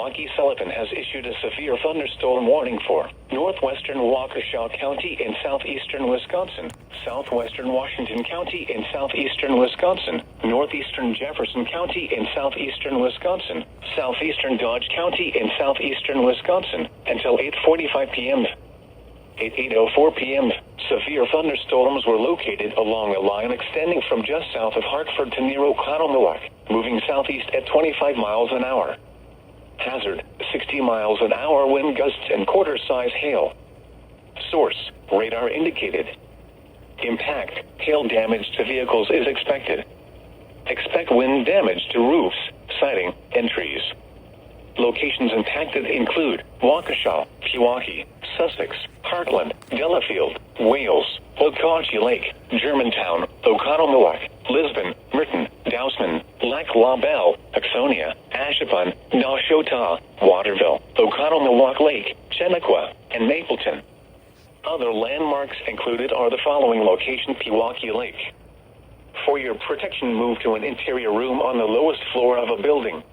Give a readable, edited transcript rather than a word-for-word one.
Pewaukee-Sullivan has issued a severe thunderstorm warning for northwestern Waukesha County in southeastern Wisconsin, southwestern Washington County in southeastern Wisconsin, northeastern Jefferson County in southeastern Wisconsin, southeastern Dodge County in southeastern Wisconsin, until 8:45 p.m. At 8:04 p.m., severe thunderstorms were located along a line extending from just south of Hartford to near Oconomowoc, moving southeast at 25 miles an hour. Hazard, 60 miles an hour wind gusts and quarter-size hail. Source, radar indicated. Impact, hail damage to vehicles is expected. Expect wind damage to roofs, siding, and trees. Locations impacted include Waukesha, Pewaukee, Sussex, Heartland, Delafield, Wales, Okauchee Lake, Germantown, Oconomowoc, Lisbon, Merton, Dousman, Lac La Belle, Axonia, Ashipun, Nashotah, Waterville, Oconomowoc Lake, Chenequa, and Mapleton. Other landmarks included are the following location: Pewaukee Lake. For your protection, move to an interior room on the lowest floor of a building.